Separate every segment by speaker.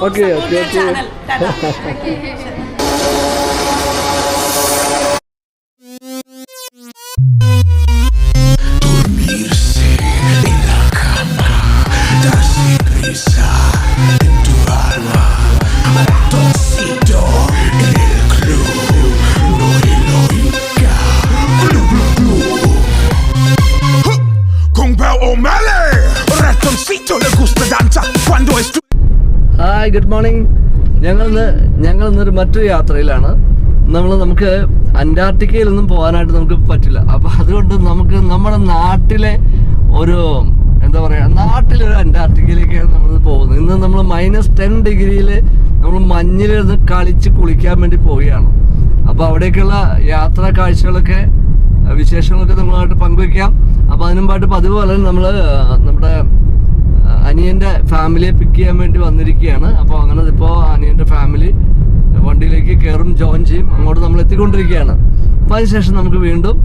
Speaker 1: Okay. Hi, good morning. ഞങ്ങളിന്നൊരു മറ്റൊരു യാത്രയിലാണ്. നമുക്ക് അന്റാർട്ടിക്കയിലൊന്നും പോകാനായിട്ട് നമുക്ക് പറ്റില്ല. അപ്പം അതുകൊണ്ട് നമുക്ക് നമ്മുടെ നാട്ടിലെ ഒരു എന്താ പറയുക, നാട്ടിലൊരു അന്റാർട്ടിക്കയിലേക്കാണ് നമ്മൾ പോകുന്നത്. ഇന്ന് നമ്മൾ -10 ഡിഗ്രിയിൽ നമ്മൾ മഞ്ഞിലിരുന്ന് കളിച്ച് കുളിക്കാൻ വേണ്ടി പോവുകയാണ്. അപ്പോൾ അവിടേക്കുള്ള യാത്രാ കാഴ്ചകളൊക്കെ വിശേഷങ്ങളൊക്കെ നമ്മളായിട്ട് പങ്കുവയ്ക്കാം. അപ്പോൾ അതിനുമ്പായിട്ട് പതിവ് പോലെ നമ്മൾ നമ്മുടെ അനിയൻ്റെ ഫാമിലിയെ പിക്ക് ചെയ്യാൻ വേണ്ടി വന്നിരിക്കുകയാണ്. അപ്പോൾ അങ്ങനെ ഇപ്പോൾ അനിയൻ്റെ ഫാമിലി വണ്ടിയിലേക്ക് കയറും, ജോയിൻ ചെയ്യും. അങ്ങോട്ട് നമ്മൾ എത്തിക്കൊണ്ടിരിക്കുകയാണ്. അപ്പോൾ അതിനുശേഷം നമുക്ക് വീണ്ടും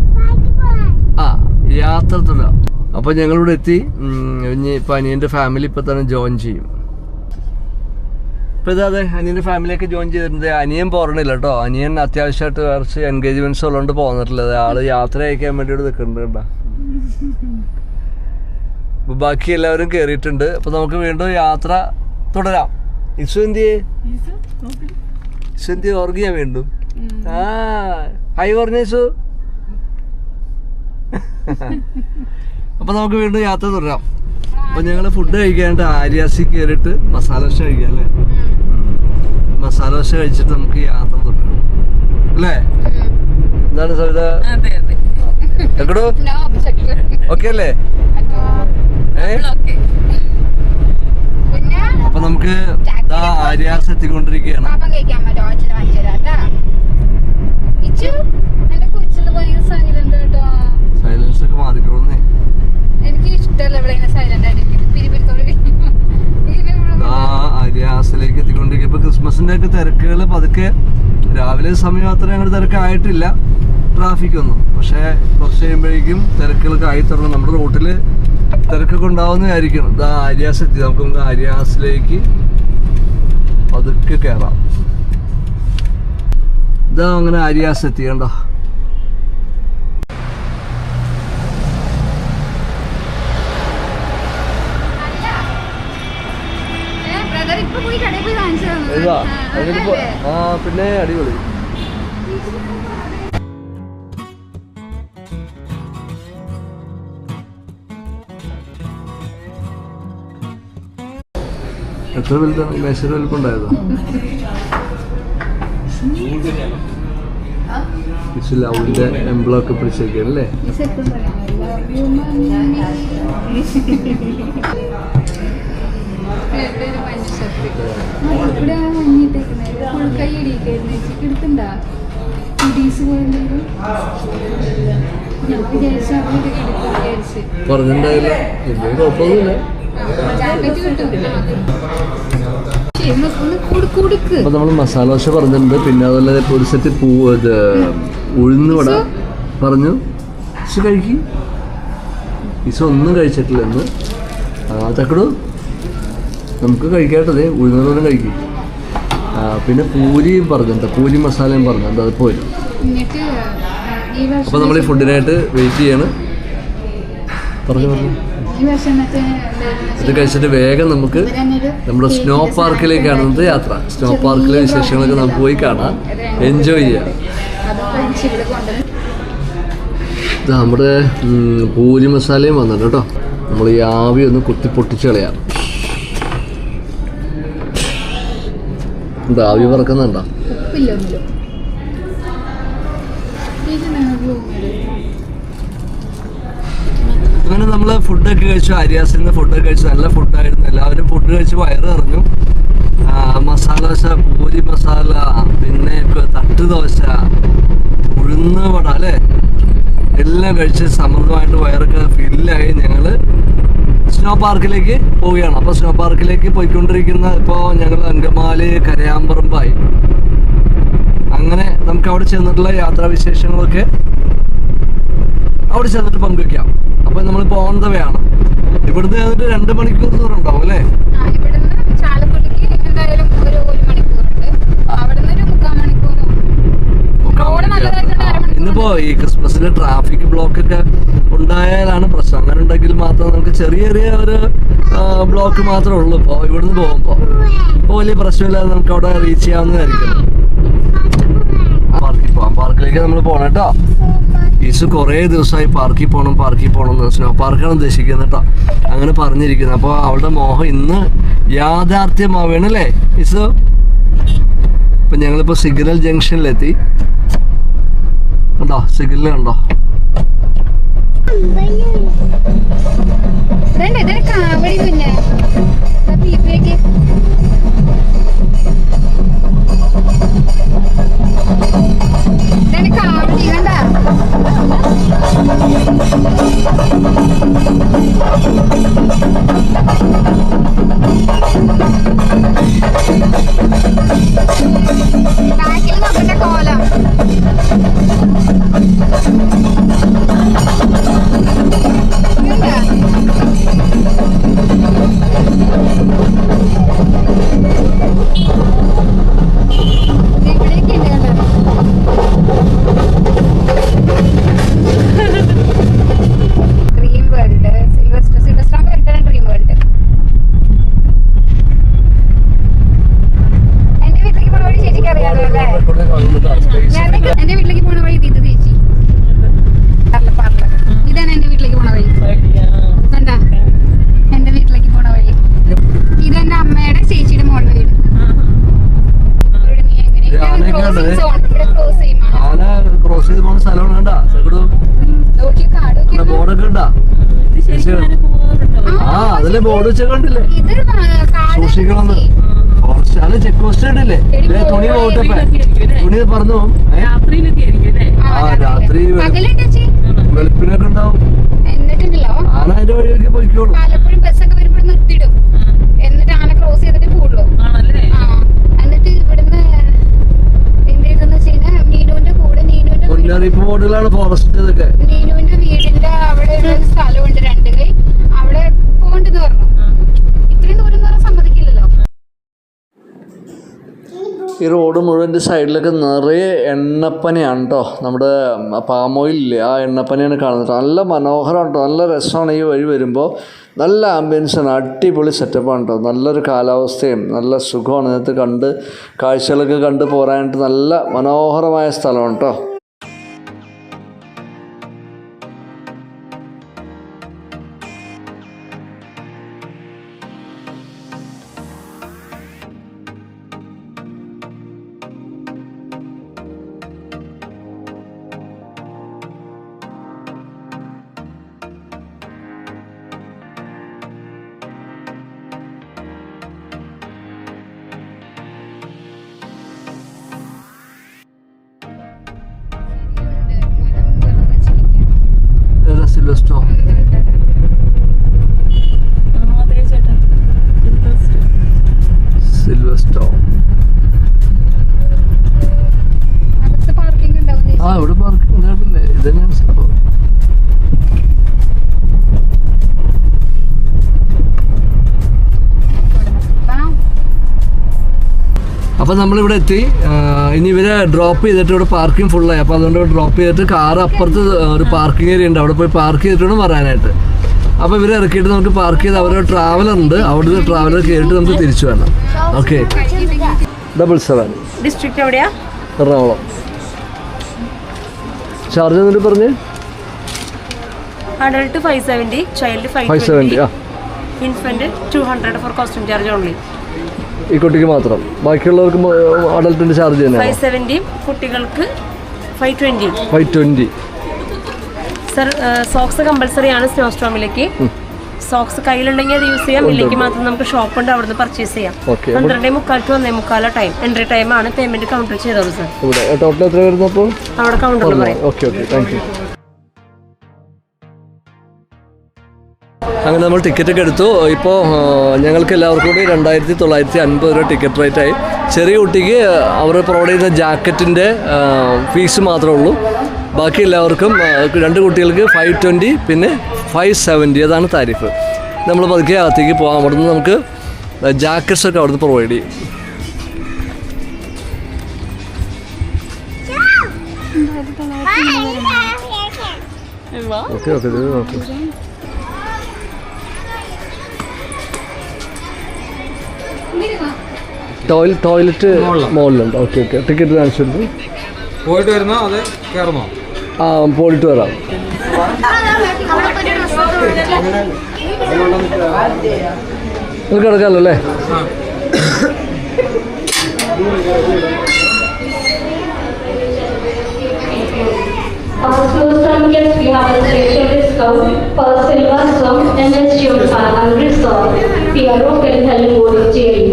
Speaker 1: യാത്ര തുടരാം. അപ്പോൾ ഞങ്ങളിവിടെ എത്തി. ഇനി ഇപ്പോൾ അനിയൻ്റെ ഫാമിലി ഇപ്പോൾ തന്നെ ജോയിൻ ചെയ്യും. ഇപ്പോൾ ഇതാതെ അനിയൻ്റെ ഫാമിലിയൊക്കെ ജോയിൻ ചെയ്തിട്ടുണ്ട്. അനിയൻ പോരണില്ല കേട്ടോ. അനിയൻ അത്യാവശ്യമായിട്ട് കുറച്ച് എൻഗേജ്മെൻറ്റ്സ് ഉള്ളതുകൊണ്ട് പോകുന്നിട്ടില്ല. ആള് യാത്ര അയക്കാൻ വേണ്ടിയിട്ട് നിൽക്കുന്നുണ്ട് കേട്ടോ. അപ്പോൾ ബാക്കി എല്ലാവരും കയറിയിട്ടുണ്ട്. അപ്പോൾ നമുക്ക് വീണ്ടും യാത്ര തുടരാം. ഇസു എന്തിയെ ഓർഗിയാ വീണ്ടും ഹൈ പറഞ്ഞ ഇസു. അപ്പോൾ നമുക്ക് വീണ്ടും യാത്ര തുടരാം. അപ്പോൾ ഞങ്ങൾ ഫുഡ് കഴിക്കാനായിട്ട് ആര്യാസി കയറിയിട്ട് മസാല ദോശ കഴിക്കാം അല്ലേ? മസാല ദോശ കഴിച്ചിട്ട് നമുക്ക് യാത്ര തുടരാം അല്ലേ? എന്താണ് സവിത? എക്കടോ ഓക്കെ അല്ലേ? അപ്പൊ നമുക്ക് ആര്യാസ് എത്തിക്കൊണ്ടിരിക്കുകയാണ്. സൈലൻസ് ഒക്കെ മാറിക്കോളന്നേ. ആര്യാസിലേക്ക് എത്തിക്കൊണ്ടിരിക്കുക. ഇപ്പൊ ക്രിസ്മസിന്റെ ഒക്കെ തിരക്കുകൾ പതുക്കെ, രാവിലെ സമയം അത്ര ഞങ്ങളുടെ തിരക്കായിട്ടില്ല ട്രാഫിക് ഒന്നും. പക്ഷെ കുറച്ച് കഴിയുമ്പോഴേക്കും തിരക്കുകളൊക്കെ ആയി തുടങ്ങും. നമ്മുടെ റൂട്ടില് തിരക്കൊക്കെ ഉണ്ടാവുന്നതായിരിക്കണം. ആര്യാസ് എത്തി. നമുക്ക് ആര്യാസിലേക്ക് പതുക്കെ കയറാം. അങ്ങനെ ആര്യാസ് എത്തി കണ്ടോ. പിന്നെ അടിപൊളി. എത്ര വലുതാണ് മേശയുടെ വലുപ്പുണ്ടായതോ? ലവിന്റെ എംബ്ലമൊക്കെ പിടിച്ചേക്കല്ലേ? പറഞ്ഞിട്ടുണ്ടായില്ല. എന്തെങ്കിലും കുഴപ്പമൊന്നുമില്ല. അപ്പൊ നമ്മൾ മസാല ദോശ പറഞ്ഞിട്ടുണ്ട്. പിന്നെ അതുപോലെ ഒരു സെറ്റ് ഉഴുന്ന് വട പറഞ്ഞു. ഇസ് കഴിക്കും. ഇസ് ഒന്നും കഴിച്ചിട്ടില്ല ഇന്ന്. തക്കടു നമുക്ക് കഴിക്കാട്ടതേ. ഉഴുന്നോടും കഴിക്കും. പിന്നെ പൂരിയും പറഞ്ഞിട്ടുണ്ട്. പൂരി മസാലയും പറഞ്ഞിട്ടുണ്ട്. അത് പോരും. അപ്പൊ നമ്മൾ ഈ ഫുഡിനായിട്ട് വെയിറ്റ് ചെയ്യാണ്. പറഞ്ഞു ഇത് കഴിച്ചിട്ട് വേഗം നമുക്ക് നമ്മുടെ സ്നോ പാർക്കിലേക്കാണ് ഇന്നത്തെ യാത്ര. സ്നോ പാർക്കിലെ വിശേഷങ്ങളൊക്കെ നമുക്ക് പോയി കാണാം, എൻജോയ് ചെയ്യാം. നമ്മുടെ പൂരി മസാലയും വന്നിട്ട് കേട്ടോ. നമ്മൾ ഈ ആവി ഒന്ന് കുത്തി പൊട്ടിച്ച് കളയാം. എന്താ ആവി പറക്കുന്നുണ്ടോ? അങ്ങനെ നമ്മൾ ഫുഡൊക്കെ കഴിച്ചു. ആര്യാസിൽ നിന്ന് ഫുഡൊക്കെ കഴിച്ചു. നല്ല ഫുഡായിരുന്നു. എല്ലാവരും ഫുഡ് കഴിച്ച് വയറ് നിറഞ്ഞു. മസാല ദോശ, പൂരി മസാല, പിന്നെ തട്ട് ദോശ, ഉഴുന്ന് വട അല്ലേ, എല്ലാം കഴിച്ച് സമൃദ്ധമായിട്ട് വയറൊക്കെ ഫില്ലായി ഞങ്ങൾ സ്നോ പാർക്കിലേക്ക് പോവുകയാണ്. അപ്പോൾ സ്നോ പാർക്കിലേക്ക് പോയിക്കൊണ്ടിരിക്കുന്ന ഇപ്പോൾ ഞങ്ങൾ അങ്കമാലി, കരയാമ്പറമ്പായി. അങ്ങനെ നമുക്ക് അവിടെ ചെന്നിട്ടുള്ള യാത്രാവിശേഷങ്ങളൊക്കെ അവിടെ ചെന്നിട്ട് പങ്കുവയ്ക്കാം. അപ്പോൾ നമ്മളിപ്പോൾ ഓൺ ദ വേ ആണ്. ഇവിടുന്ന് 2 മണിക്കൂർ ദൂരം ഉണ്ടാവും അല്ലേ?
Speaker 2: ചാലക്കുടിക്ക് എന്തായാലും
Speaker 1: പിന്നെ ട്രാഫിക് ബ്ലോക്കൊക്കെ ഉണ്ടായാലാണ് പ്രശ്നം. അങ്ങനെ ഉണ്ടെങ്കിൽ മാത്രം നമുക്ക് ചെറിയ ചെറിയ ഒരു ബ്ലോക്ക് മാത്രമേ ഉള്ളൂ. ഇപ്പോൾ ഇവിടുന്ന് പോകുമ്പോൾ വലിയ പ്രശ്നമില്ലാതെ നമുക്ക് അവിടെ റീച്ച് ചെയ്യാവുന്നതായിരിക്കും. പാർക്കിൽ പോകാം. പാർക്കിലേക്ക് നമ്മൾ പോകണം കേട്ടോ. ഈസ് കുറേ ദിവസമായി പാർക്കിൽ പോകണം എന്ന് സ്നോ പാർക്കാണ് ഉദ്ദേശിക്കുന്നത് കേട്ടോ. അങ്ങനെ പറഞ്ഞിരിക്കുന്നത്. അപ്പോൾ അവളുടെ മോഹം ഇന്ന് യാഥാർത്ഥ്യമാവേണല്ലേ ഈസ്. ഇപ്പം ഞങ്ങളിപ്പോൾ സിഗ്നൽ ജംഗ്ഷനിലെത്തി. കണ്ടോ സിഗ്നൽ കണ്ടോ?
Speaker 2: കോലം എന്റെ വീട്ടിലേക്ക് പോണ വഴി ഇത് ചേച്ചി ഇതാണ് എന്റെ വീട്ടിലേക്ക് പോണ വഴി. കണ്ടാ എന്റെ വീട്ടിലേക്ക് പോണ വഴി. ഇതെന്റെ അമ്മയുടെ ചേച്ചിയുടെ മോളുടെ വീട്.
Speaker 1: ക്രോസ് ചെയ്ത് പോകുന്ന സ്ഥലമാണ്. കണ്ടാ ബോർഡൊക്കെ ഉണ്ടാ? അതില് ബോർഡ് വെച്ച കണ്ടില്ലേ? സൂക്ഷിക്കണം. ഫോറസ്റ്റ് ചെക്ക് പോസ്റ്റ് ഉണ്ടല്ലേ? തുണി പോകട്ടെ, തുണി പറന്നു പോകും. രാത്രി വെളുപ്പിനൊക്കെ ഉണ്ടാവും. ആന അതിന്റെ വഴിയൊക്കെ പോയിക്കോളും.
Speaker 2: പലപ്പോഴും ബസ്സൊക്കെ വരുമ്പോൾ നിർത്തിയിടും. എന്നിട്ട് ആന ക്രോസ് ചെയ്തിട്ട് പോകുള്ളൂ. എന്നിട്ട് ഇവിടുന്ന് എന്തെന്ന് വെച്ച് കഴിഞ്ഞാൽ നീനുവിന്റെ കൂടെ
Speaker 1: മുന്നറിയിപ്പ് ബോർഡുകളാണ് ഫോറസ്റ്റ്. ഇതൊക്കെ
Speaker 2: നീനുവിന്റെ വീടിന്റെ അവിടെ ഒരു സ്ഥലമുണ്ട് 2 കൈ. അവിടെ പോകണ്ടെന്ന് പറഞ്ഞു. ഇത്രയും ദൂരം എന്ന് പറഞ്ഞാൽ സമ്മതിക്കില്ലല്ലോ.
Speaker 1: ഈ റോഡ് മുഴുവൻ്റെ സൈഡിലൊക്കെ നിറയെ എണ്ണപ്പനയാണ് കേട്ടോ. നമ്മുടെ പാം ഓയിലില്ലേ, ആ എണ്ണപ്പനയാണ് കാണുന്നത്. നല്ല മനോഹരമാണ് കേട്ടോ. നല്ല രസമാണ് ഈ വഴി വരുമ്പോൾ. നല്ല ആംബിയൻസാണ്, അടിപൊളി സെറ്റപ്പാണ് കേട്ടോ. നല്ലൊരു കാലാവസ്ഥയും നല്ല സുഖമാണ്. ഇതിനകത്ത് കാഴ്ചകളൊക്കെ കണ്ട് പോരാനായിട്ട് നല്ല മനോഹരമായ സ്ഥലമാണ് കേട്ടോ. സിൽവസ്റ്റോ ഇവിടെ പാർക്കിംഗ് ഉണ്ടാവില്ലേ? ഇതന്നെയാണ് സംഭവം. അപ്പം നമ്മളിവിടെ എത്തി. ഇനി ഇവരെ ഡ്രോപ്പ് ചെയ്തിട്ട് ഇവിടെ പാർക്കിംഗ് ഫുള്ളായി. അപ്പോൾ അതുകൊണ്ട് ഡ്രോപ്പ് ചെയ്തിട്ട് കാർ അപ്പുറത്ത് ഒരു പാർക്കിംഗ് ഏരിയ ഉണ്ട്, അവിടെ പോയി പാർക്ക് ചെയ്തിട്ട് വരാനായിട്ട്. അപ്പോൾ ഇവരെ ഇറക്കിയിട്ട് നമുക്ക് പാർക്ക് ചെയ്ത് അവരുടെ ട്രാവലർ ഉണ്ട്, അവിടുത്തെ ട്രാവലർ കയറിയിട്ട് നമുക്ക് തിരിച്ചു വേണം. ഓക്കെ. 77
Speaker 3: ഡിസ്ട്രിക്ട് എവിടെയാ?
Speaker 1: എറണാകുളം. ചാർജ് എന്നിട്ട് പറഞ്ഞ്
Speaker 3: adult 570, child
Speaker 1: 570.
Speaker 3: Infant 200 four costume charge only.
Speaker 1: ഈ കുട്ടിക്ക് മാത്രം, ബാക്കിയുള്ളവർക്ക് അഡൽട്ടിന്റെ ചാർജ് തന്നെ?
Speaker 3: 570, കുട്ടികൾക്ക് 520.
Speaker 1: 520.
Speaker 3: സർ, സോക്സ് കമ്പൽസറി ആണ് സ്നോ സ്റ്റോമിലേക്ക്. സോക്സ് കയ്യിലുണ്ടെങ്കിൽ അത് യൂസ് ചെയ്യാം, ഇല്ലെങ്കിൽ മാത്രം നമുക്ക് ഷോപ്പ് ഉണ്ട്, അവിടുന്ന് പർച്ചേസ് ചെയ്യാം. 12:45 to 1:45 ടൈം, എൻട്രി ടൈം ആണ്. പേയ്മെന്റ് കൗണ്ടർ ചെയ്തോളൂ സർ.
Speaker 1: ടോട്ടൽ എത്ര വരുന്നു അപ്പോൾ?
Speaker 3: അവിടെ കൗണ്ടറിൽ പറയാം.
Speaker 1: Okay, thank you. അങ്ങനെ നമ്മൾ ടിക്കറ്റൊക്കെ എടുത്തു. ഇപ്പോൾ ഞങ്ങൾക്ക് എല്ലാവർക്കും കൂടി 2950 രൂപ ടിക്കറ്റ് റേറ്റായി. ചെറിയ കുട്ടിക്ക് അവർ പ്രൊവൈഡ് ചെയ്യുന്ന ജാക്കറ്റിൻ്റെ ഫീസ് മാത്രമേ ഉള്ളൂ. ബാക്കി എല്ലാവർക്കും 2 കുട്ടികൾക്ക് 520, പിന്നെ 570, അതാണ് താരിഫ്. നമ്മൾ പതുക്കെ അകത്തേക്ക് പോകാം. അവിടുന്ന് നമുക്ക് ജാക്കറ്റ്സൊക്കെ അവിടുന്ന് പ്രൊവൈഡ് ചെയ്യും. ഓക്കെ ഓക്കെ ഇത് നോക്ക്. ടോയ്ലറ്റ് മുകളിലുണ്ട്. Okay okay. ടിക്കറ്റ് കാണിച്ചു കൊടുത്തു.
Speaker 4: പോയിട്ട് വരുന്നോ അതെ കയറുന്നോ?
Speaker 1: ആ പോയിട്ട് വരാം. നിങ്ങൾക്ക് കിടക്കാമല്ലോ അല്ലേ?
Speaker 5: Guests, we have a special discount for Silver Slum MS June 500 Resort, Piero Kelhel Boarding Cherry.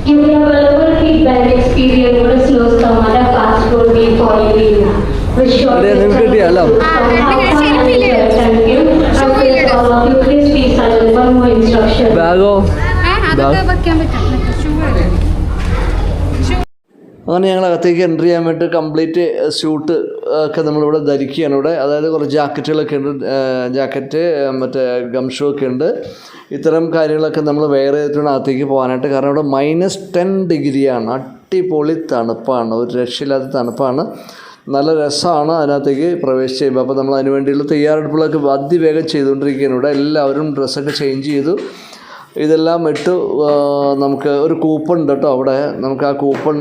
Speaker 5: You will have available feedback experience for a snowstorm and a fast food meal for you. Wish you all the best. Thank you. All of you, please be silent. One more instruction.
Speaker 1: ബാഗോ?
Speaker 2: അതൊക്കെ വെക്കാൻ പറ്റും.
Speaker 1: അങ്ങനെ ഞങ്ങൾ അകത്തേക്ക് enter ചെയ്യാൻ വേണ്ടി complete suit ഒക്കെ നമ്മളിവിടെ ധരിക്കുകയാണ് ഇവിടെ. അതായത് കുറച്ച് ജാക്കറ്റുകളൊക്കെ ഉണ്ട്. ജാക്കറ്റ്, മറ്റേ ഗം ഷൂ ഒക്കെ ഉണ്ട്. ഇത്തരം കാര്യങ്ങളൊക്കെ നമ്മൾ വെയർ ചെയ്തിട്ടാണ് അകത്തേക്ക് പോകാനായിട്ട്. കാരണം ഇവിടെ -10 ഡിഗ്രിയാണ്. അടിപൊളി തണുപ്പാണ്, ഒരു രക്ഷയില്ലാത്ത തണുപ്പാണ്. നല്ല രസമാണ് അതിനകത്തേക്ക് പ്രവേശിച്ച് ചെയ്യുമ്പോൾ. അപ്പോൾ നമ്മൾ അതിന് വേണ്ടിയുള്ള തയ്യാറെടുപ്പുകളൊക്കെ അതിവേഗം ചെയ്തുകൊണ്ടിരിക്കുകയാണ് ഇവിടെ. എല്ലാവരും ഡ്രസ്സൊക്കെ ചേഞ്ച് ചെയ്തു. ഇതെല്ലാം ഇട്ട് നമുക്ക് ഒരു കൂപ്പൺ ഉണ്ട് കേട്ടോ അവിടെ. നമുക്ക് ആ കൂപ്പൺ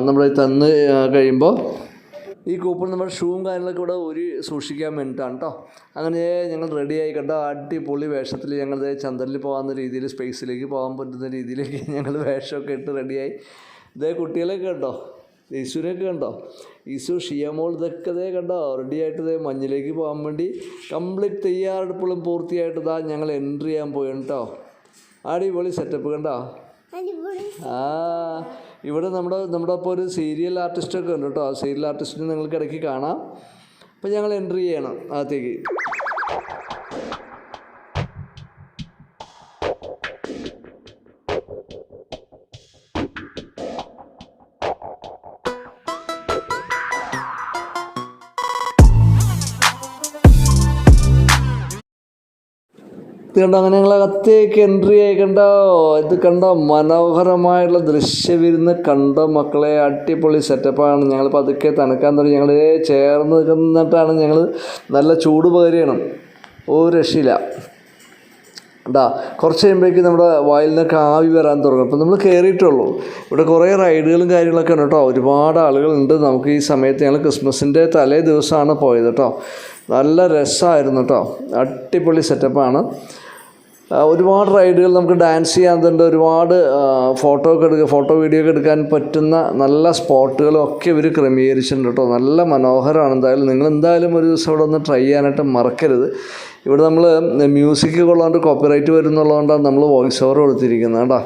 Speaker 1: നമ്മൾ തന്ന് കഴിയുമ്പോൾ ഈ കൂപ്പൺ നമ്മുടെ ഷൂവും കാര്യങ്ങളൊക്കെ ഇവിടെ സൂക്ഷിക്കാൻ വേണ്ടിയിട്ടാണ് കേട്ടോ. അങ്ങനെ ഞങ്ങൾ റെഡിയായി കണ്ടോ. അടിപൊളി വേഷത്തിൽ ഞങ്ങൾ ചന്ദ്രനിൽ പോകാവുന്ന രീതിയിൽ, സ്പേസിലേക്ക് പോകാൻ പറ്റുന്ന രീതിയിലേക്ക് ഞങ്ങൾ വേഷമൊക്കെ ഇട്ട് റെഡിയായി. ഇതേ കുട്ടികളെയൊക്കെ കണ്ടോ, ഈശുവിനെയൊക്കെ കണ്ടോ, ഈശു ഷിയമോൾ ഇതൊക്കെ കണ്ടോ റെഡിയായിട്ട് മഞ്ഞിലേക്ക് പോകാൻ വേണ്ടി കംപ്ലീറ്റ് തയ്യാറെടുപ്പുകളും പൂർത്തിയായിട്ട് ഞങ്ങൾ എൻട്രി ചെയ്യാൻ പോയി കേട്ടോ. അടിപൊളി സെറ്റപ്പ് കണ്ടോ. ആ ഇവിടെ നമ്മുടെ ഒപ്പം ഒരു സീരിയൽ ആർട്ടിസ്റ്റൊക്കെ ഉണ്ട് കേട്ടോ. സീരിയൽ ആർട്ടിസ്റ്റിനെ നിങ്ങൾക്ക് ഇടയ്ക്ക് കാണാം. അപ്പം ഞങ്ങൾ എൻട്രി ചെയ്യണം അകത്തേക്ക്. കണ്ടോ, അങ്ങനെ ഞങ്ങൾ അകത്തേക്ക് എൻട്രി ആയി കണ്ടോ. ഇത് കണ്ടോ, മനോഹരമായിട്ടുള്ള ദൃശ്യവിരുന്ന് കണ്ടോ മക്കളെ. അടിപൊളി സെറ്റപ്പാണ്. ഞങ്ങൾ പതുക്കെ തണുക്കാൻ തുടങ്ങി. ഞങ്ങൾ ചേർന്ന് നിന്നിട്ടാണ് ഞങ്ങൾ നല്ല ചൂട് പകരണം. ഒരു രക്ഷയില്ല കേട്ടോ. കുറച്ച് കഴിയുമ്പോഴേക്കും നമ്മുടെ വായിൽ നിന്നൊക്കെ ആവി വരാൻ തുടങ്ങും. അപ്പോൾ നമ്മൾ കയറിയിട്ടുള്ളൂ. ഇവിടെ കുറേ റൈഡുകളും കാര്യങ്ങളൊക്കെ ഉണ്ട് കേട്ടോ. ഒരുപാട് ആളുകളുണ്ട്. നമുക്ക് ഈ സമയത്ത് ഞങ്ങൾ ക്രിസ്മസിൻ്റെ തലേ ദിവസമാണ് പോയത് കേട്ടോ. നല്ല രസമായിരുന്നു കേട്ടോ. അടിപൊളി സെറ്റപ്പാണ്. ഒരുപാട് റൈഡുകൾ, നമുക്ക് ഡാൻസ് ചെയ്യാനുണ്ട്. ഒരുപാട് ഫോട്ടോ വീഡിയോ ഒക്കെ എടുക്കാൻ പറ്റുന്ന നല്ല സ്പോട്ടുകളൊക്കെ ഇവർ ക്രമീകരിച്ചിട്ടുണ്ട് കേട്ടോ. നല്ല മനോഹരമാണ്. നിങ്ങൾ എന്തായാലും ഒരു ദിവസം ഇവിടെ ഒന്ന് ട്രൈ ചെയ്യാനായിട്ട് മറക്കരുത്. ഇവിടെ നമ്മൾ മ്യൂസിക് കൊള്ളാണ്ട് കോപ്പിറൈറ്റ് വരുന്നുള്ളതുകൊണ്ടാണ് നമ്മൾ വോയിസ് ഓവർ കൊടുത്തിരിക്കുന്നത് കേട്ടോ.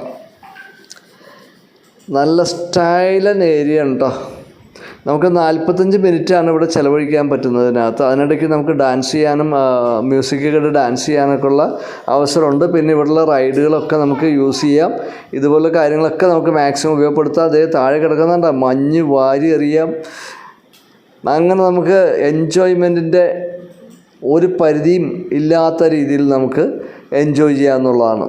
Speaker 1: നല്ല സ്റ്റൈലൻ ഏരിയ ആണ് കേട്ടോ. നമുക്ക് 45 മിനിറ്റാണ് ഇവിടെ ചിലവഴിക്കാൻ പറ്റുന്നതിനകത്ത്. അതിനിടയ്ക്ക് നമുക്ക് ഡാൻസ് ചെയ്യാനും മ്യൂസിക്കൊക്കെ ഇട്ട് ഡാൻസ് ചെയ്യാനൊക്കെ ഉള്ള അവസരമുണ്ട്. പിന്നെ ഇവിടെയുള്ള റൈഡുകളൊക്കെ നമുക്ക് യൂസ് ചെയ്യാം. ഇതുപോലെ കാര്യങ്ങളൊക്കെ നമുക്ക് മാക്സിമം ഉപയോഗപ്പെടുത്താം. അതേ താഴെ കിടക്കുന്നുണ്ട്, മഞ്ഞ് വാരി എറിയാം. അങ്ങനെ നമുക്ക് എൻജോയ്മെൻറ്റിൻ്റെ ഒരു പരിധിയും ഇല്ലാത്ത രീതിയിൽ നമുക്ക് എൻജോയ് ചെയ്യാമെന്നുള്ളതാണ്.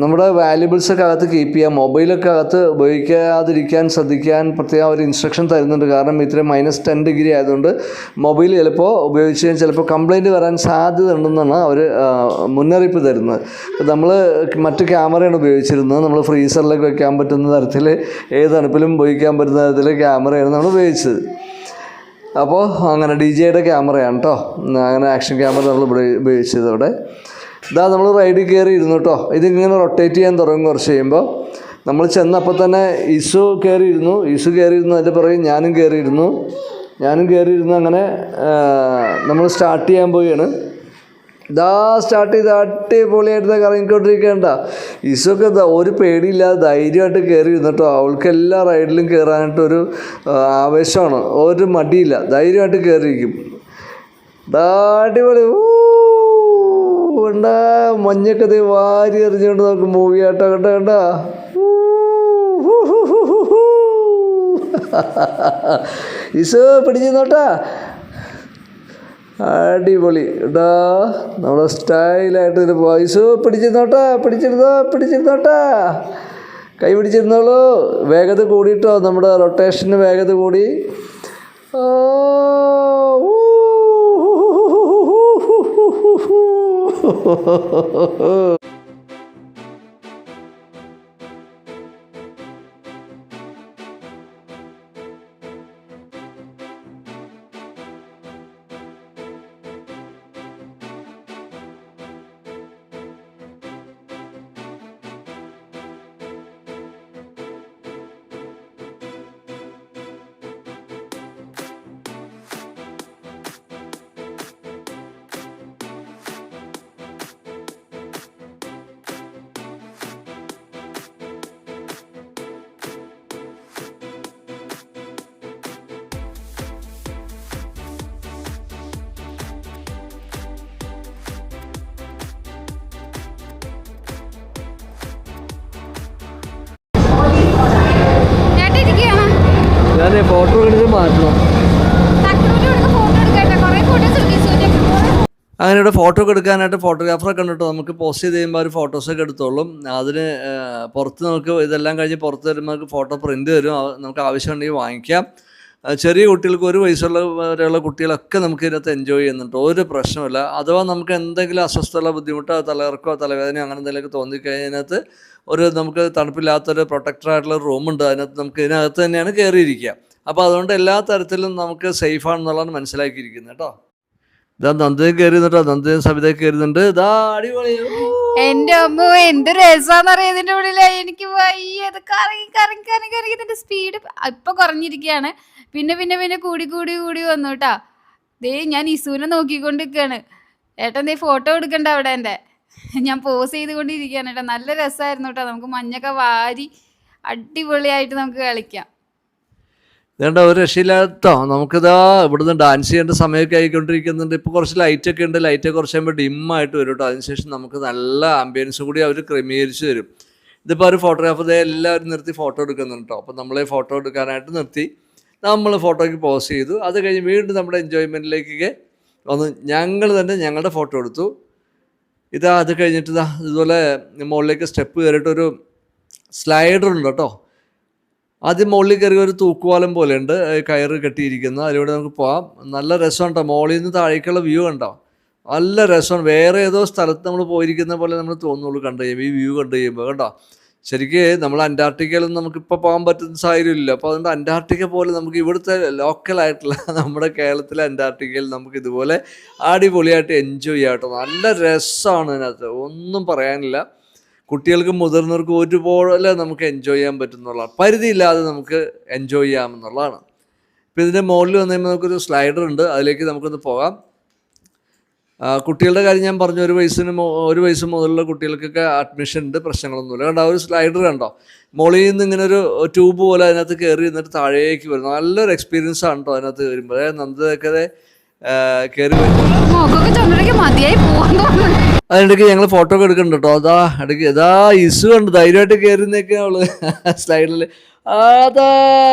Speaker 1: നമ്മുടെ വാല്യുബിൾസൊക്കെ അകത്ത് കീപ്പ് ചെയ്യാം. മൊബൈലൊക്കെ അകത്ത് ഉപയോഗിക്കാതിരിക്കാൻ ശ്രദ്ധിക്കാൻ പ്രത്യേകം ഒരു ഇൻസ്ട്രക്ഷൻ തരുന്നുണ്ട്. കാരണം ഇത്രയും -10 ഡിഗ്രി ആയതുകൊണ്ട് മൊബൈൽ ചിലപ്പോൾ ഉപയോഗിച്ച് കഴിഞ്ഞാൽ ചിലപ്പോൾ കംപ്ലൈൻറ്റ് വരാൻ സാധ്യത ഉണ്ടെന്നാണ് അവർ മുന്നറിയിപ്പ് തരുന്നത്. നമ്മൾ മറ്റ് ക്യാമറയാണ് ഉപയോഗിച്ചിരുന്നത്. നമ്മൾ ഫ്രീസറിലൊക്കെ വെക്കാൻ പറ്റുന്ന തരത്തിൽ, ഏത് തണുപ്പിലും ഉപയോഗിക്കാൻ പറ്റുന്ന തരത്തിൽ ക്യാമറയാണ് നമ്മൾ ഉപയോഗിച്ചത്. അപ്പോൾ അങ്ങനെ DJയുടെ ക്യാമറയാണ് കേട്ടോ. അങ്ങനെ ആക്ഷൻ ക്യാമറ നമ്മൾ ഉപയോഗിച്ചത് അവിടെ. ഇതാ നമ്മൾ റൈഡിൽ കയറി ഇരുന്നു കേട്ടോ. ഇതിങ്ങനെ റൊട്ടേറ്റ് ചെയ്യാൻ തുടങ്ങും. കുറച്ച് കഴിയുമ്പോൾ നമ്മൾ ചെന്നപ്പോൾ തന്നെ ഈശു കയറിയിരുന്നു. അതിൻ്റെ പുറകെ ഞാനും കയറിയിരുന്നു. അങ്ങനെ നമ്മൾ സ്റ്റാർട്ട് ചെയ്യാൻ പോവുകയാണ്. സ്റ്റാർട്ട് ചെയ്ത് അടിപൊളിയായിട്ട് കറങ്ങിക്കൊണ്ടിരിക്കേണ്ട. ഈശോക്ക് ഒരു പേടിയില്ലാതെ ധൈര്യമായിട്ട് കയറി ഇരുന്നിട്ടോ. അവൾക്ക് എല്ലാ റൈഡിലും കയറാനായിട്ടൊരു ആവേശമാണ്. ഒരു മടിയില്ല, ധൈര്യമായിട്ട് കയറിയിരിക്കും. അടിപൊളി മഞ്ഞൊക്കെ വാരി എറിഞ്ഞുകൊണ്ട് നമുക്ക് മൂവി ആട്ടോ. കണ്ട ഈശോ പിടിച്ചിരുന്നോട്ടാ. അടിപൊളി കേട്ടാ. നമ്മുടെ സ്റ്റൈലായിട്ട് ഇതിന് വോയിസ് പിടിച്ചിരുന്നോട്ടാ. കൈ പിടിച്ചിരുന്നോളൂ. വേഗത കൂടിയിട്ടോ. നമ്മുടെ റൊട്ടേഷന് വേഗത കൂടി. ഞാൻ ഫോട്ടോ എടുത്ത് മാറ്റണം. അങ്ങനെ ഇവിടെ ഫോട്ടോ ഒക്കെ എടുക്കാനായിട്ട് ഫോട്ടോഗ്രാഫറെ കണ്ടിട്ട് നമുക്ക് പോസ്റ്റ് ചെയ്ത് കഴിയുമ്പോൾ അവർ ഫോട്ടോസൊക്കെ എടുത്തോളും. അതിന് പുറത്ത് നമുക്ക് ഇതെല്ലാം കഴിഞ്ഞ് പുറത്ത് വരുമ്പോൾ നമുക്ക് ഫോട്ടോ പ്രിൻ്റ് തരും. നമുക്ക് ആവശ്യമുണ്ടെങ്കിൽ വാങ്ങിക്കാം. ചെറിയ കുട്ടികൾക്ക് 1 വയസ്സുള്ള കുട്ടികളൊക്കെ നമുക്ക് ഇതിനകത്ത് എൻജോയ് ചെയ്യുന്നുണ്ട്, ഒരു പ്രശ്നമില്ല. അഥവാ നമുക്ക് എന്തെങ്കിലും അസ്വസ്ഥത, ബുദ്ധിമുട്ടോ, തലകറക്കോ, തലവേദനയോ അങ്ങനെ എന്തെങ്കിലുമൊക്കെ തോന്നിക്കഴിഞ്ഞതിനകത്ത് നമുക്ക് തണുപ്പില്ലാത്തൊരു പ്രൊട്ടക്ടറായിട്ടുള്ള റൂമുണ്ട്. അതിനകത്ത് നമുക്ക് ഇതിനകത്ത് തന്നെയാണ് കയറിയിരിക്കുക. അപ്പോൾ അതുകൊണ്ട് എല്ലാ തരത്തിലും നമുക്ക് സേഫാണെന്നുള്ളതാണ് മനസ്സിലാക്കിയിരിക്കുന്നത് കേട്ടോ. ഇതാ നന്ദയും കയറിയുന്നുട്ടോ, നന്ദയും സവിതയും കയറുന്നുണ്ട്. ഇതാ അടിപൊളി.
Speaker 2: എന്റെ അമ്മ എന്ത് രസാന്നറിയാം ഇതിന്റെ ഉള്ളില്. എനിക്ക് വയ്യത് കറങ്ങി കറങ്ങി കറങ്ങി കറങ്ങി ഇതിന്റെ സ്പീഡ് ഇപ്പൊ കുറഞ്ഞിരിക്കുകയാണ്. പിന്നെ പിന്നെ പിന്നെ കൂടി കൂടി കൂടി വന്നു കേട്ടാ. ദേ ഞാൻ ഇസുവിനെ നോക്കിക്കൊണ്ടിരിക്കുകയാണ്. ഏട്ടൻ ദേ ഫോട്ടോ എടുക്കണ്ട അവിടെ എൻ്റെ. ഞാൻ പോസ് ചെയ്തുകൊണ്ടിരിക്കുകയാണ് കേട്ടോ. നല്ല രസമായിരുന്നു കേട്ടോ. നമുക്ക് മഞ്ഞൊക്കെ വാരി അടിപൊളിയായിട്ട് നമുക്ക് കളിക്കാം.
Speaker 1: ഇതേണ്ട ഒരു രക്ഷയില്ലാട്ടോ. നമുക്കിതാ ഇവിടുന്ന് ഡാൻസ് ചെയ്യേണ്ട സമയമൊക്കെ ആയിക്കൊണ്ടിരിക്കുന്നുണ്ട്. ഇപ്പോൾ കുറച്ച് ലൈറ്റൊക്കെ ഉണ്ട്. ലൈറ്റൊക്കെ കുറച്ച് കഴിയുമ്പോൾ ഡിമ്മായിട്ട് വരും കേട്ടോ. അതിനുശേഷം നമുക്ക് നല്ല ആംബിയൻസ് കൂടി അവർ ക്രമീകരിച്ച് തരും. ഇതിപ്പോൾ ഒരു ഫോട്ടോഗ്രാഫർ എല്ലാവരും നിർത്തി ഫോട്ടോ എടുക്കുന്നുണ്ട് കേട്ടോ. അപ്പോൾ നമ്മളെ ഫോട്ടോ എടുക്കാനായിട്ട് നിർത്തി നമ്മൾ ഫോട്ടോയ്ക്ക് പോസ് ചെയ്തു. അത് കഴിഞ്ഞ് വീണ്ടും നമ്മുടെ എൻജോയ്മെൻറ്റിലേക്കൊക്കെ വന്ന് ഞങ്ങൾ തന്നെ ഞങ്ങളുടെ ഫോട്ടോ എടുത്തു. ഇതാ അത് കഴിഞ്ഞിട്ട് ഇതാ ഇതുപോലെ മുകളിലേക്ക് സ്റ്റെപ്പ് കയറിയിട്ടൊരു സ്ലൈഡർ ഉണ്ട് കേട്ടോ. ആദ്യം മുകളിൽ കയറി ഒരു തൂക്കുവാലം പോലെയുണ്ട്, കയറ് കെട്ടിയിരിക്കുന്നത്. അതിലൂടെ നമുക്ക് പോകാം. നല്ല രസമാണ് കേട്ടോ. മുകളിൽ നിന്ന് താഴേക്കുള്ള വ്യൂ കണ്ടോ, നല്ല രസമാണ്. വേറെ ഏതോ സ്ഥലത്ത് നമ്മൾ പോയിരിക്കുന്ന പോലെ നമ്മൾ തോന്നുള്ളൂ കണ്ടു കഴിയുമ്പോൾ, ഈ വ്യൂ കണ്ടു കഴിയുമ്പോൾ കണ്ടോ. ശരിക്ക് നമ്മൾ അന്റാർട്ടിക്കയിലൊന്നും നമുക്കിപ്പോൾ പോകാൻ പറ്റുന്ന സാഹചര്യമില്ല. അപ്പോൾ അതുകൊണ്ട് അന്റാർട്ടിക്ക പോലെ നമുക്ക് ഇവിടുത്തെ ലോക്കലായിട്ടുള്ള നമ്മുടെ കേരളത്തിലെ അന്റാർട്ടിക്കയിൽ നമുക്ക് ഇതുപോലെ അടിപൊളിയായിട്ട് എൻജോയ് ചെയ്യാം കേട്ടോ. നല്ല രസമാണ് ഇതിനകത്ത്, ഒന്നും പറയാനില്ല. കുട്ടികൾക്കും മുതിർന്നവർക്കും ഒരുപോലെ നമുക്ക് എൻജോയ് ചെയ്യാൻ പറ്റുന്നുള്ളതാണ്. പരിധിയില്ലാതെ നമുക്ക് എൻജോയ് ചെയ്യാമെന്നുള്ളതാണ്. ഇപ്പോൾ ഇതിൻ്റെ മുകളിൽ വന്നു കഴിയുമ്പോൾ നമുക്കൊരു സ്ലൈഡർ ഉണ്ട്, അതിലേക്ക് നമുക്കൊന്ന് പോകാം. കുട്ടികളുടെ കാര്യം ഞാൻ പറഞ്ഞു, 1 വയസ്സ് മുതലുള്ള കുട്ടികൾക്കൊക്കെ അഡ്മിഷൻ ഉണ്ട്, പ്രശ്നങ്ങളൊന്നുമില്ല. കണ്ടോ ഒരു സ്ലൈഡർ കണ്ടോ, മുകളിൽ നിന്ന് ഇങ്ങനെ ഒരു ട്യൂബ് പോലെ അതിനകത്ത് കയറി നിന്നിട്ട് താഴേക്ക് വരും. നല്ലൊരു എക്സ്പീരിയൻസ് ആണ് കേട്ടോ അതിനകത്ത് വരുമ്പോൾ. നന്ദൊക്കെ കയറി വരുമ്പോൾ അതിനിടയ്ക്ക് ഞങ്ങൾ ഫോട്ടോ ഒക്കെ എടുക്കുന്നുണ്ട് കേട്ടോ. അതാ ഇടയ്ക്ക് ഇതാ ഇസു ഉണ്ട് ധൈര്യമായിട്ട് കയറുന്നൊക്കെ അവള് സ്ലൈഡിൽ. അതാ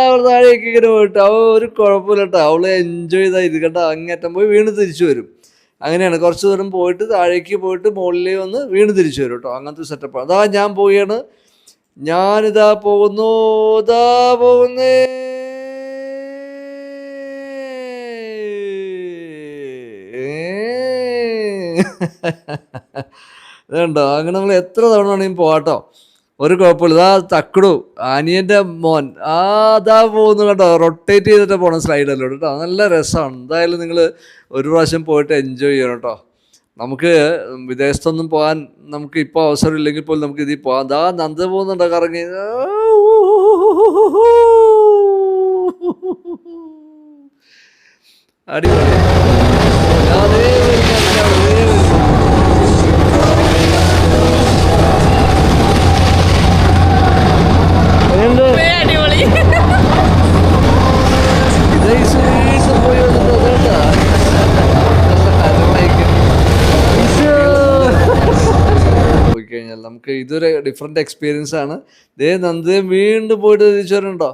Speaker 1: അവൾ താഴേക്ക് ഇങ്ങനെ പോയിട്ട് ഒരു കുഴപ്പമില്ല കേട്ടോ. അവള് എൻജോയ് ചെയ്താൽ കേട്ടോ. അങ്ങേറ്റം പോയി വീണ് തിരിച്ചു വരും. അങ്ങനെയാണ്, കുറച്ച് ദൂരം പോയിട്ട് താഴേക്ക് പോയിട്ട് മുകളിൽ വന്ന് വീണ് തിരിച്ചു വരും കേട്ടോ. അങ്ങനത്തെ സെറ്റപ്പാണ്. അതാ ഞാൻ പോവുകയാണ്, ഞാനിതാ പോകുന്നു, ഇതാ പോകുന്നേ. ഇതുണ്ടോ, അങ്ങനെ നമ്മൾ എത്ര തവണ വേണമെങ്കിൽ പോകാട്ടോ, ഒരു കുഴപ്പമില്ല. ഇതാ തക്കടു അനിയൻ്റെ മോൻ അതാ പോകുന്നു കേട്ടോ. റൊട്ടേറ്റ് ചെയ്തിട്ട് പോകണം സ്ലൈഡിലോട്ട് കേട്ടോ. നല്ല രസമാണ്. എന്തായാലും നിങ്ങൾ ഒരു പ്രാവശ്യം പോയിട്ട് എൻജോയ് ചെയ്യണം കേട്ടോ. നമുക്ക് വിദേശത്തൊന്നും പോകാൻ നമുക്ക് ഇപ്പോൾ അവസരം ഇല്ലെങ്കിൽ പോലും നമുക്ക് ഇതിൽ പോകാം. ദാ നന്ദ പോകുന്നുണ്ടോ കറങ്ങി. അടിപൊളി. കഴിഞ്ഞാൽ നമുക്ക് ഇതൊരു ഡിഫറെൻ്റ് എക്സ്പീരിയൻസ് ആണ്. ഇതേ നന്ദയും വീണ്ടും പോയിട്ട് തിരിച്ചു വരുന്നുണ്ടോ.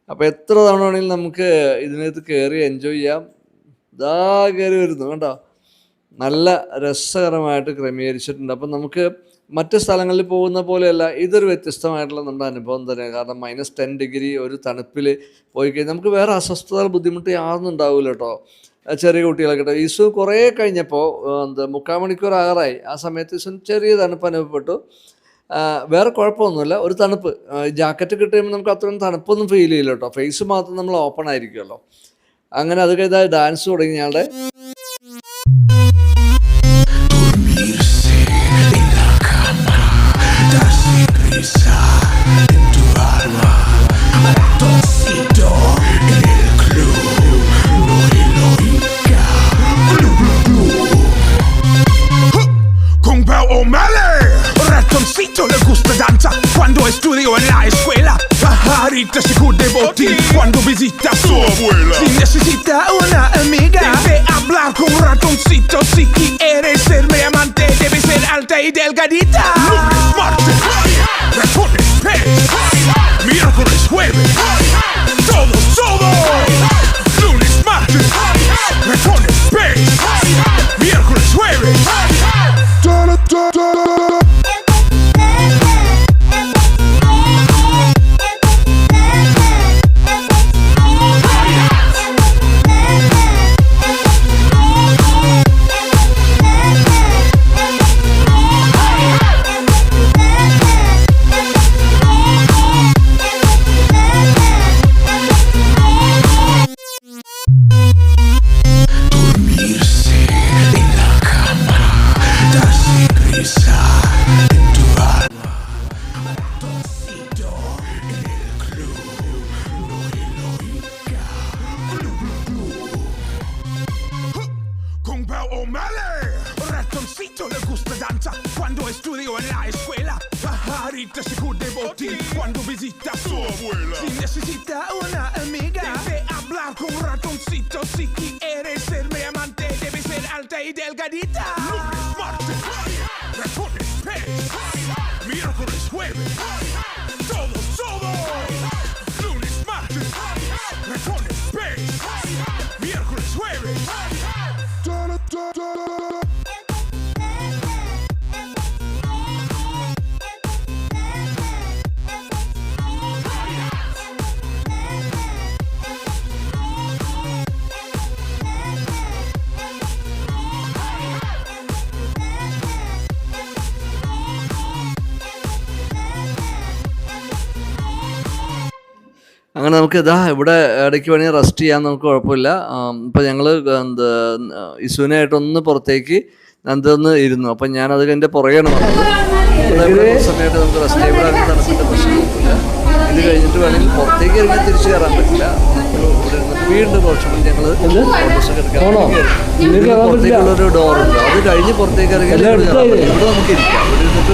Speaker 1: അപ്പോൾ എത്ര തവണ വേണമെങ്കിലും നമുക്ക് ഇതിനകത്ത് കയറി എൻജോയ് ചെയ്യാം. ഇതാ കയറി വരുന്നു കണ്ടോ. നല്ല രസകരമായിട്ട് ക്രമീകരിച്ചിട്ടുണ്ട്. അപ്പം നമുക്ക് മറ്റ് സ്ഥലങ്ങളിൽ പോകുന്ന പോലെയല്ല, ഇതൊരു വ്യത്യസ്തമായിട്ടുള്ള നമ്മുടെ അനുഭവം തന്നെയാണ്. കാരണം -10 ഡിഗ്രി ഒരു തണുപ്പിൽ പോയി കഴിഞ്ഞാൽ നമുക്ക് വേറെ അസ്വസ്ഥത, ബുദ്ധിമുട്ട് യാതൊന്നും ഉണ്ടാവില്ല കേട്ടോ. ചെറിയ കുട്ടികളൊക്കെ കേട്ടോ. ഇസു കുറേ കഴിഞ്ഞപ്പോൾ 3/4 മണിക്കൂർ ആകാറായി. ആ സമയത്ത് ഇസു ചെറിയ തണുപ്പ് അനുഭവപ്പെട്ടു. വേറെ കുഴപ്പമൊന്നുമില്ല, ഒരു തണുപ്പ്. ജാക്കറ്റ് കിട്ടുമ്പോൾ നമുക്ക് അത്രയും തണുപ്പൊന്നും ഫീൽ ചെയ്യില്ല കേട്ടോ. ഫേസ് മാത്രം നമ്മൾ ഓപ്പൺ ആയിരിക്കുമല്ലോ. അങ്ങനെ അത് കഴിഞ്ഞാൽ ഡാൻസ് തുടങ്ങി ഞങ്ങളുടെ.
Speaker 6: Ratoncito le gusta danza quando estudio en la escuela. Pajarita se cuide botín cuando visita a su abuela. Si necesita una amiga, debe hablar con ratoncito. Si quieres ser mi amante, debe ser alta y delgadita. Lunes, martes, ratones, pez. Miércoles, jueves, todo. Lunes, martes, ratones, pez. Miércoles, jueves. Ratoncito le gusta danza quando estudio en la escuela. Pajarita se cuide botín cuando visita a su abuela. Si necesita una amiga, debe hablar con ratoncito. Si quieres ser mi amante, debe ser alta y delgadita. Lunes, martes, ratones, pez. Miércoles, jueves, todo. Lunes, martes, ratones, pez. Miércoles, jueves.
Speaker 1: അങ്ങനെ നമുക്ക് ഇതാ ഇവിടെ ഇടയ്ക്ക് വേണമെങ്കിൽ rest ചെയ്യാൻ നമുക്ക് കുഴപ്പമില്ല. ഇപ്പം ഞങ്ങൾ ഇസുവിനായിട്ടൊന്ന് പുറത്തേക്ക് നന്ദൊന്ന് ഇരുന്നു. അപ്പം ഞാനത് എൻ്റെ പുറകെയാണ് വന്നത്. സമയമായിട്ട് നമുക്ക് റെസ്റ്റ് ചെയ്യാൻ ഇവിടെ തണുപ്പിൻ്റെ പ്രശ്നമൊന്നുമില്ല. ഇത് കഴിഞ്ഞിട്ട് വേണമെങ്കിൽ പുറത്തേക്ക് ഇറങ്ങി തിരിച്ചു കയറാൻ പറ്റില്ല. ഇവിടെ ഇരുന്നിട്ട് വീണ്ടും കുറച്ചുകൂടി ഞങ്ങൾ ഫോട്ടോസൊക്കെ എടുക്കാൻ പുറത്തേക്കുള്ളൊരു ഡോറുണ്ട്. അത് കഴിഞ്ഞ് പുറത്തേക്ക് ഇറങ്ങി ഇവിടെ നമുക്ക് ഇരിക്കാം. ഇവിടെ ഇരുന്നിട്ട്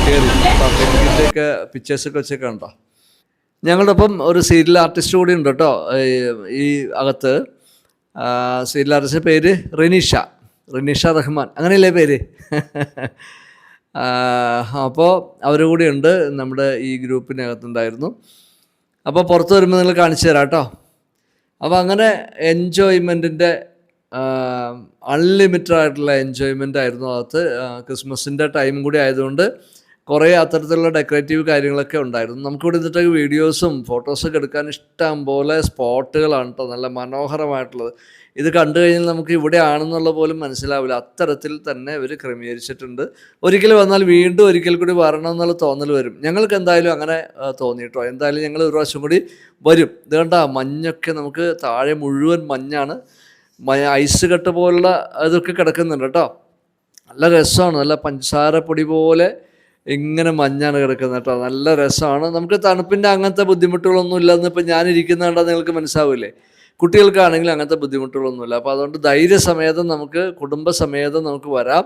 Speaker 1: ഇതിൻ്റെയൊക്കെ പിക്ചേഴ്സൊക്കെ വെച്ചൊക്കെ ഉണ്ടോ. ഞങ്ങളുടെ ഒപ്പം ഒരു സീരിയൽ ആർട്ടിസ്റ്റ് കൂടി ഉണ്ട് കേട്ടോ ഈ അകത്ത്. സീരിയൽ ആർട്ടിസ്റ്റിൻ്റെ പേര് റിനീഷ റഹ്മാൻ, അങ്ങനെയല്ലേ പേര്? അപ്പോൾ അവർ കൂടി ഉണ്ട് നമ്മുടെ ഈ ഗ്രൂപ്പിനകത്തുണ്ടായിരുന്നു. അപ്പോൾ പുറത്ത് വരുമ്പോൾ നിങ്ങൾ കാണിച്ചു തരാം കേട്ടോ. അപ്പോൾ അങ്ങനെ എൻജോയ്മെൻറ്റിൻ്റെ അൺലിമിറ്റഡ് ആയിട്ടുള്ള എൻജോയ്മെൻ്റ് ആയിരുന്നു അകത്ത്. ക്രിസ്മസിൻ്റെ ടൈം കൂടി ആയതുകൊണ്ട് കുറേ അത്തരത്തിലുള്ള ഡെക്കറേറ്റീവ് കാര്യങ്ങളൊക്കെ ഉണ്ടായിരുന്നു. നമുക്കിവിടെ നിന്നിട്ട് വീഡിയോസും ഫോട്ടോസൊക്കെ എടുക്കാൻ ഇഷ്ടം പോലെ സ്പോട്ടുകളാണ് കേട്ടോ, നല്ല മനോഹരമായിട്ടുള്ളത്. ഇത് കണ്ടു കഴിഞ്ഞാൽ നമുക്ക് ഇവിടെ ആണെന്നുള്ള പോലും മനസ്സിലാവില്ല, അത്തരത്തിൽ തന്നെ ഇവർ ക്രമീകരിച്ചിട്ടുണ്ട്. ഒരിക്കൽ വന്നാൽ വീണ്ടും ഒരിക്കൽ കൂടി വരണം എന്നുള്ള തോന്നൽ വരും. ഞങ്ങൾക്ക് എന്തായാലും അങ്ങനെ തോന്നിയിട്ടോ. എന്തായാലും ഞങ്ങൾ ഒരു പ്രാവശ്യം കൂടി വരും. ഇത് കണ്ട മഞ്ഞൊക്കെ നമുക്ക് താഴെ മുഴുവൻ മഞ്ഞാണ്, ഐസ് കട്ട പോലുള്ള ഇതൊക്കെ കിടക്കുന്നുണ്ട് കേട്ടോ. നല്ല രസമാണ്, നല്ല പഞ്ചസാര പൊടി പോലെ ഇങ്ങനെ മഞ്ഞാണ് കിടക്കുന്നത് കേട്ടോ. നല്ല രസമാണ്. നമുക്ക് തണുപ്പിൻ്റെ അങ്ങനത്തെ ബുദ്ധിമുട്ടുകളൊന്നും ഇല്ലെന്ന് ഇപ്പം ഞാനിരിക്കുന്ന കണ്ടാൽ നിങ്ങൾക്ക് മനസ്സിലാവില്ലേ. കുട്ടികൾക്കാണെങ്കിൽ അങ്ങനത്തെ ബുദ്ധിമുട്ടുകളൊന്നുമില്ല. അപ്പോൾ അതുകൊണ്ട് ധൈര്യസമേതം നമുക്ക് കുടുംബസമേതം നമുക്ക് വരാം,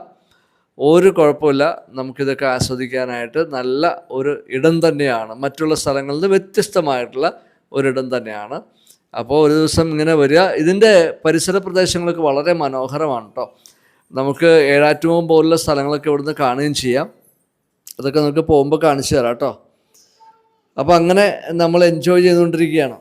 Speaker 1: ഒരു കുഴപ്പമില്ല. നമുക്കിതൊക്കെ ആസ്വദിക്കാനായിട്ട് നല്ല ഒരു ഇടം തന്നെയാണ്, മറ്റുള്ള സ്ഥലങ്ങളിൽ നിന്ന് വ്യത്യസ്തമായിട്ടുള്ള ഒരിടം തന്നെയാണ്. അപ്പോൾ ഒരു ദിവസം ഇങ്ങനെ വരിക. ഇതിൻ്റെ പരിസര പ്രദേശങ്ങളൊക്കെ വളരെ മനോഹരമാണ് കേട്ടോ. നമുക്ക് ഏഴാറ്റുമുഖം പോലുള്ള സ്ഥലങ്ങളൊക്കെ ഇവിടുന്ന് കാണുകയും ചെയ്യാം. അതൊക്കെ നമുക്ക് പോകുമ്പോൾ കാണിച്ചു തരാം കേട്ടോ. അപ്പോൾ അങ്ങനെ നമ്മൾ എൻജോയ് ചെയ്തുകൊണ്ടിരിക്കുകയാണ്.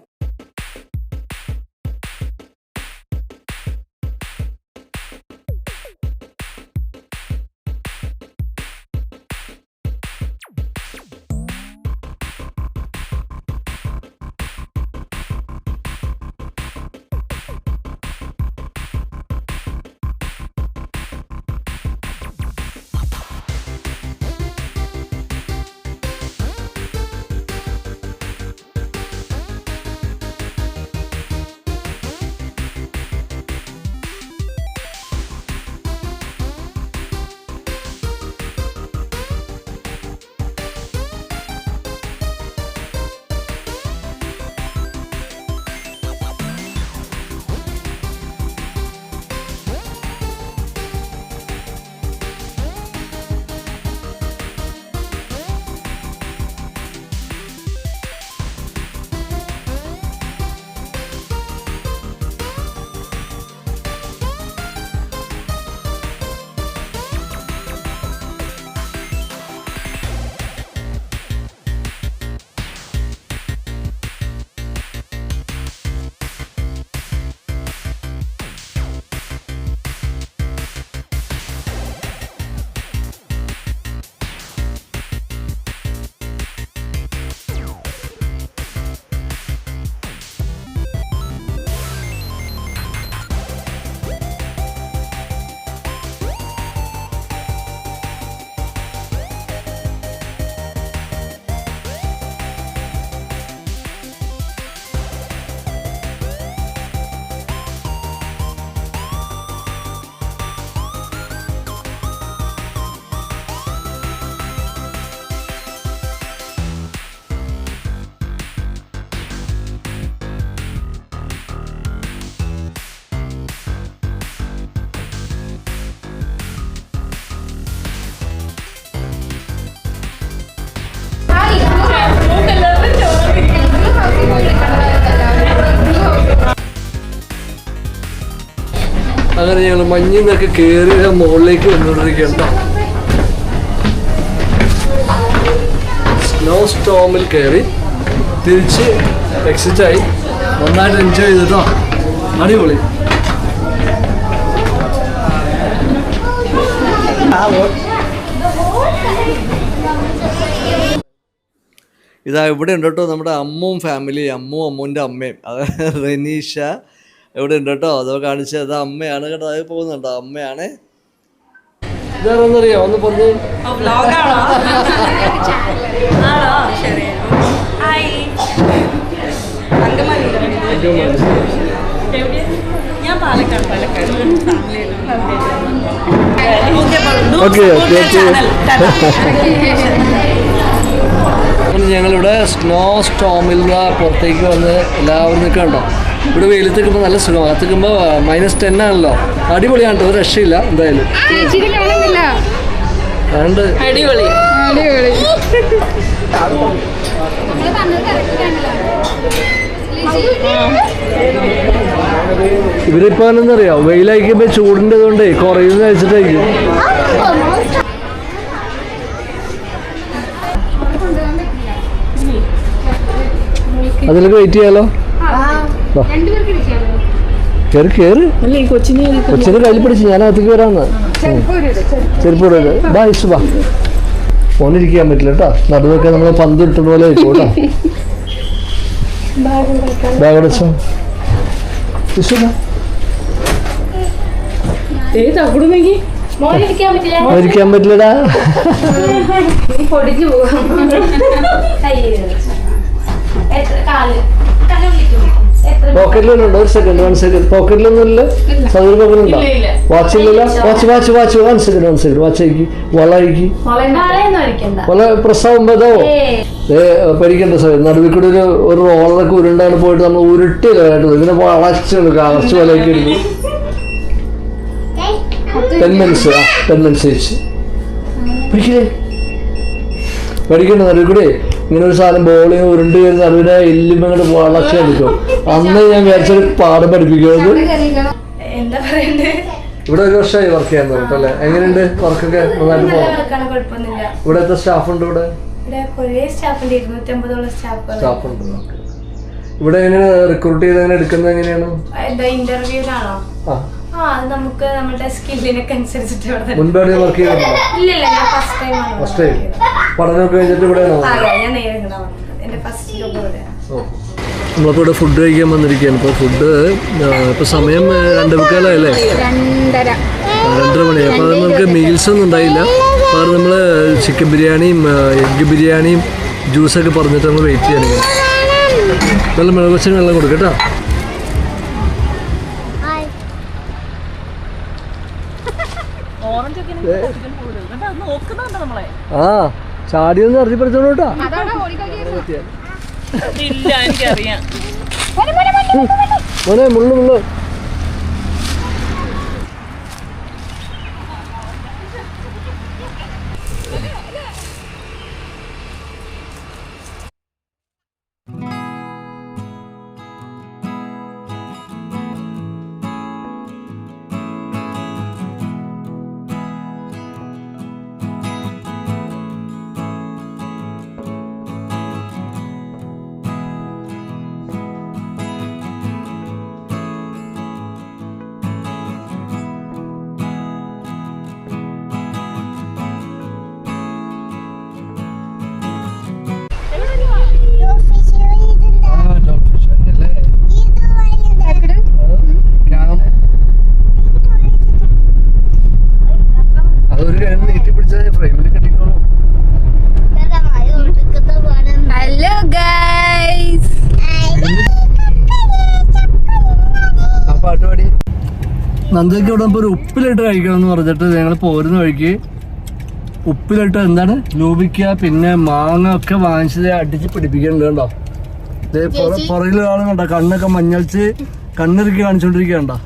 Speaker 1: അങ്ങനെ ഞങ്ങൾ മഞ്ഞിൽ നിന്നൊക്കെ കയറി മുകളിലേക്ക് വന്നുകൊണ്ടിരിക്കുകയാണ്. സ്നോ സ്റ്റോമിൽ കയറി തിരിച്ച് എക്സിറ്റായി നന്നായിട്ട് എൻജോയ് ചെയ്തിട്ടോ. അടിപൊളി. ഇതാ ഇവിടെ ഉണ്ട് കേട്ടോ നമ്മുടെ അമ്മും ഫാമിലി, അമ്മുവിൻ്റെ അമ്മയും, അത് റെനീഷ ഇവിടെ ഉണ്ട് കേട്ടോ. അതോ കാണിച്ചത് അത് അമ്മയാണ് കേട്ടോ. അത് പോകുന്നുണ്ടോ അമ്മയാണ്. ഇതാണെന്നറിയോ ഒന്ന് പറഞ്ഞു. ഞങ്ങളിവിടെ സ്നോ സ്റ്റോമിൽ നിന്ന് പുറത്തേക്ക് വന്ന് എല്ലാവരും നിൽക്കണ്ടോ. ഇവിടെ വെയിലത്ത് നിൽക്കുമ്പോൾ നല്ല സുഖമാണ്. അകത്ത് നിൽക്കുമ്പോൾ -10 ആണല്ലോ. അടിപൊളിയാണ് കേട്ടോ, ഒരു രക്ഷയില്ല എന്തായാലും. അതുകൊണ്ട്
Speaker 2: അടിപൊളി.
Speaker 1: ഇവരിപ്പോ എന്നറിയാം വെയിലയക്കുമ്പോ ചൂടിൻ്റെ കൊണ്ട് കുറയുന്ന വെച്ചിട്ടായിരിക്കും. അതിലൊക്കെ വെയിറ്റ് ചെയ്യാലോ. കേറി കേറി കൊച്ചിനെ കയ്യിൽ പിടിച്ച് ഞാൻ അകത്തേക്ക് വരാന്ന്. ചെരുപ്പ് ഇടരുത്. ബാ ഇഷു ബാ. ഫോണിരിക്കാൻ പറ്റില്ല കേട്ടോ. നടുവൊക്കെ നമ്മൾ പന്ത് ഇട്ടുന്ന പോലെ വെക്കും കേട്ടോ. ബാഗ് അടച്ചോ ഇഷു. ഇരിക്കാൻ പറ്റില്ലടാ. പോക്കറ്റിലുണ്ടോ? ഒരു സെക്കൻഡ്, 1 സെക്കൻഡ്. പോക്കറ്റിലൊന്നുമില്ല. സൗകര്യ പോക്കറ്റുണ്ടോ? വാച്ചില്ലല്ലോ. Watch watch 1 second. വാച്ച് അയക്കി, വള അയക്കി. വള പ്രസവമ്പതോ പഠിക്കേണ്ട സമയം നടുവിൽ കൂടെ ഒരു റോളറൊക്കെ ഉരുണ്ടാണ് പോയിട്ട് നമ്മൾ ഉരുട്ടിയല്ലോ. ഇതിനെ വളച്ചുണ്ട് കറച്ച് പോലെയൊക്കെ എടുക്കും. 10 മിനിറ്റ്സ് 10 മിനിറ്റ്സ് വെച്ച് പിടിക്കേ പഠിക്കണ്ട. നടുവിൽ കൂടെ ഇങ്ങനെ ഒരു സാധനം ബോളിങ് ഉരുണ്ട് കയറി നടുവിനെ എല്ലുമ്പോ ഇങ്ങോട്ട് വളച്ചെടുക്കും. അന്ന് ഞാൻ വിചാരിച്ചൊരു പാഠം പഠിപ്പിക്കുന്നത്. ഇവിടെ 1 വർഷമായി വർക്ക് ചെയ്യാൻ പറഞ്ഞിട്ട് അല്ലേ? എങ്ങനെയുണ്ട് വർക്കൊക്കെ? നന്നായിട്ട് പോകും. ഇവിടെ എത്ര സ്റ്റാഫ് ഉണ്ട്? ഇവിടെ സ്റ്റാഫ് ഉണ്ട്. ഇവിടെ എങ്ങനെയാണ് റിക്രൂട്ട് ചെയ്ത് എങ്ങനെ എടുക്കുന്നത്? എങ്ങനെയാണ്
Speaker 3: ഇന്റർവ്യൂലാണോ? നമുക്ക് നമ്മുടെ സ്കില്ലിനൊക്കെ അനുസരിച്ചിട്ട്
Speaker 1: മുൻപാട് വർക്ക് ചെയ്യുന്നുണ്ടോ? ഫസ്റ്റ് ടൈം പഠനമൊക്കെ കഴിഞ്ഞിട്ട് ഇവിടെയാണോ? നമ്മളിപ്പോൾ ഇവിടെ ഫുഡ് കഴിക്കാൻ വന്നിരിക്കുകയാണ്. ഇപ്പോൾ ഫുഡ് ഇപ്പോൾ സമയം 2:15 2:30 മണി. അപ്പോൾ അത് നമുക്ക് മീൽസ് ഒന്നും ഉണ്ടായില്ല. കാരണം നമ്മൾ ചിക്കൻ ബിരിയാണിയും എഗ്ഗ് ബിരിയാണിയും ജ്യൂസൊക്കെ പറഞ്ഞിട്ട് നമ്മൾ വെയിറ്റ് ചെയ്യണം. നല്ല മുളകുവശം വെള്ളം കൊടുക്കും കേട്ടോ. ആ ചാടിയൊന്ന് ഇറച്ചി പഠിച്ചോളൂ കേട്ടോ. മോനെ മുള്ളു. നന്ദയ്ക്ക് ഇവിടെ ഒരു ഉപ്പിലിട്ട് കഴിക്കണം എന്ന് പറഞ്ഞിട്ട് ഞങ്ങൾ പോരുന്ന വഴിക്ക് ഉപ്പിലിട്ട് എന്താണ് ലൂപിക്ക പിന്നെ മാങ്ങ ഒക്കെ വാങ്ങിച്ചത് അടിച്ച് പിടിപ്പിക്കുന്നുണ്ട് കേട്ടോ. പുറകിൽ കാണും കണ്ടോ, കണ്ണൊക്കെ മഞ്ഞളിച്ച് കണ്ണിറുക്കി കാണിച്ചോണ്ടിരിക്കണ്ടോ.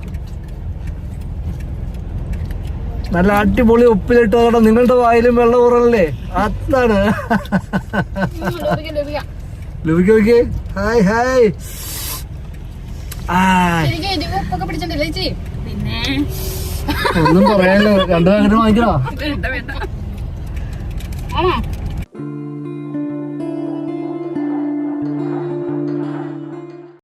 Speaker 1: നല്ല അടിപൊളി ഉപ്പിലിട്ട് കേട്ടോ. നിങ്ങളുടെ വായിലും വെള്ളം ഊറല്ലേ? അതാണ് ലൂപിക്ക. Hi hi. ഒന്നും പറയാനല്ലോ, 2 പാക്കറ്റ് വാങ്ങിക്കണോ?